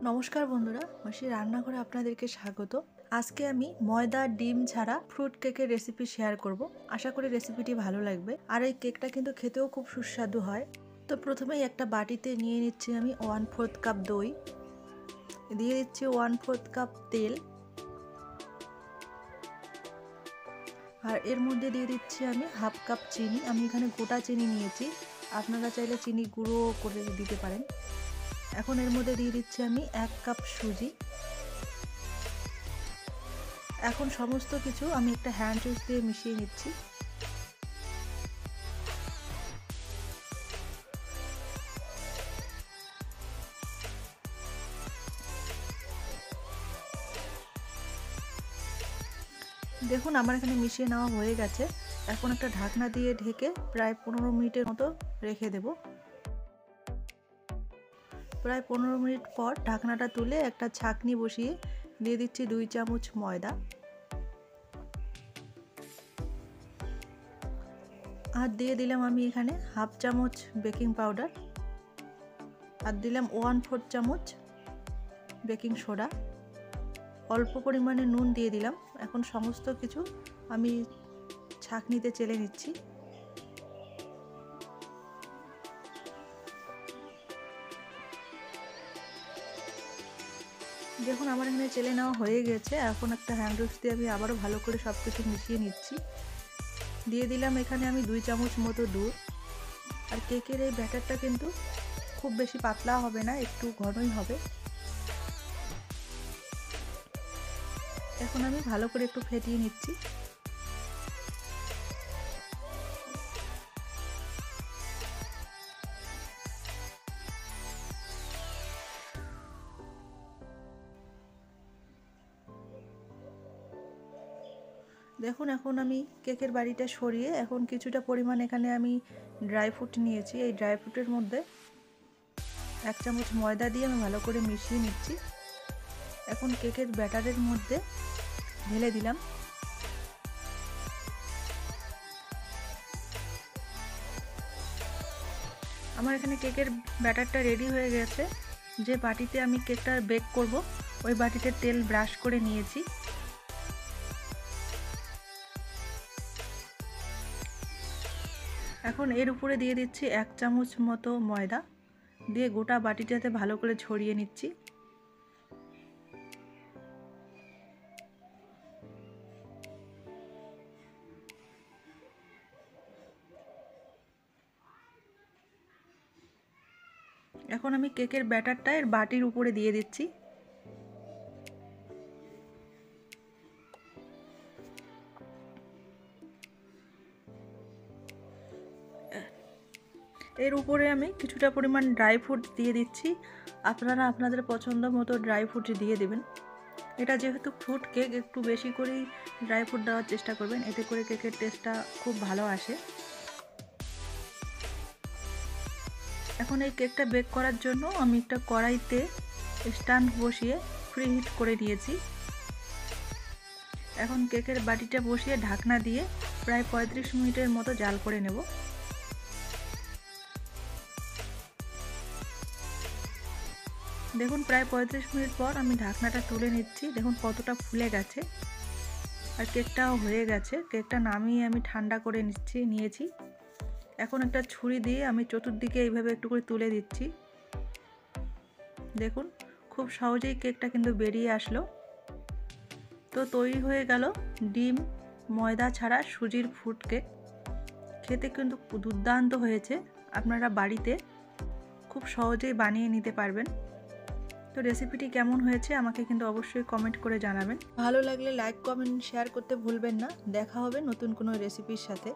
নমস্কার বন্ধুরা, মাসি রান্নাঘরে আপনাদেরকে স্বাগত। আজকে আমি ময়দা ডিম ছাড়া ফ্রুট কেকের রেসিপি শেয়ার করব। আশা করি রেসিপিটি ভালো লাগবে। আর এই কেকটা কিন্তু খেতেও খুব সুস্বাদু হয়। তো প্রথমেই একটা বাটিতে নিয়ে নিচ্ছি আমি 1/4 কাপ দই, দিয়ে দিচ্ছি 1/4 কাপ তেল, আর এর মধ্যে দিয়ে দিচ্ছি আমি 1/2 কাপ চিনি। আমি এখানে গোটা চিনি নিয়েছি, আপনারা চাইলে চিনি গুঁড়ো করে দিতে পারেন। এখন এর মধ্যে দিয়ে দিচ্ছি আমি 1 কাপ সুজি। এখন সমস্ত কিছু আমি একটা হ্যান্ড উইস্ক দিয়ে মিশিয়ে নিচ্ছি। দেখুন আমার এখানে মিশিয়ে নেওয়া হয়ে গেছে। এখন একটা ঢাকনা দিয়ে ঢেকে প্রায় 15 মিনিটের মতো রেখে দেব। প্রায় 15 মিনিট পর ঢাকনাটা তুলে একটা ছাঁকনি বসিয়ে দিয়ে দিচ্ছি 2 চামচ ময়দা, আর দিয়ে দিলাম আমি এখানে 1/2 চামচ বেকিং পাউডার, আর দিলাম 1/4 চামচ বেকিং সোডা, অল্প পরিমাণে নুন দিয়ে দিলাম। এখন সমস্ত কিছু আমি ছাঁকনিতে চেলে নিচ্ছি। দেখুন আমার এখানে চেলে নেওয়া হয়ে গেছে। এখন একটা হ্যান্ড উইস্ক দিয়ে আমি আবারও ভালো করে সব কিছু মিশিয়ে নিচ্ছি। দিয়ে দিলাম এখানে আমি 2 চামচ মতো দুধ। আর কেকের এই ব্যাটারটা কিন্তু খুব বেশি পাতলা হবে না, একটু ঘনই হবে। এখন আমি ভালো করে একটু ফেটিয়ে নিচ্ছি। দেখুন এখন আমি কেকের বাড়িটা সরিয়ে এখন কিছুটা পরিমাণ এখানে আমি ড্রাই ফ্রুট নিয়েছি। এই ড্রাই ফ্রুটের মধ্যে 1 চামচ ময়দা দিয়ে আমি ভালো করে মিশিয়ে নিচ্ছি। এখন কেকের ব্যাটারের মধ্যে ঢেলে দিলাম। আমার এখানে কেকের ব্যাটারটা রেডি হয়ে গেছে। যে বাটিতে আমি কেকটা বেক করব ওই বাটিতে তেল ব্রাশ করে নিয়েছি। এখন এর উপরে দিয়ে দিচ্ছি 1 চামচ মতো ময়দা, দিয়ে গোটা বাটিটাতে ভালো করে ছড়িয়ে নিচ্ছি। এখন আমি কেকের ব্যাটারটা এর বাটির উপরে দিয়ে দিচ্ছি। এর উপরে আমি কিছুটা পরিমাণ ড্রাই ফ্রুট দিয়ে দিচ্ছি। আপনারা আপনাদের পছন্দ মতো ড্রাই ফ্রুট দিয়ে দেবেন। এটা যেহেতু ফ্রুট কেক, একটু বেশি করেই ড্রাই ফ্রুট দেওয়ার চেষ্টা করবেন, এতে করে কেকের টেস্টটা খুব ভালো আসে। এখন এই কেকটা বেক করার জন্য আমি একটা কড়াইতে স্ট্যান্ড বসিয়ে প্রিহিট করে নিয়েছি। এখন কেকের বাটিটা বসিয়ে ঢাকনা দিয়ে প্রায় 35 মিনিটের মতো জাল করে নেব। দেখুন প্রায় 35 মিনিট পর আমি ঢাকনাটা তুলে নিচ্ছি। দেখুন কতটা ফুলে গেছে, আর কেকটাও হয়ে গেছে। কেকটা নামিয়ে আমি ঠান্ডা করে নিয়েছি। এখন একটা ছুরি দিয়ে আমি চতুর্দিকে এইভাবে একটু করে তুলে দিচ্ছি। দেখুন খুব সহজেই কেকটা কিন্তু বেরিয়ে আসলো। তো তৈরি হয়ে গেল ডিম ময়দা ছাড়া সুজির ফ্রুট কেক। খেতে কিন্তু দুর্দান্ত হয়েছে। আপনারা বাড়িতে খুব সহজেই বানিয়ে নিতে পারবেন। তো রেসিপিটি কেমন হয়েছে আমাকে কিন্তু অবশ্যই কমেন্ট করে জানাবেন। ভালো লাগলে লাইক কমেন্ট শেয়ার করতে ভুলবেন না। দেখা হবে নতুন কোনো রেসিপির সাথে।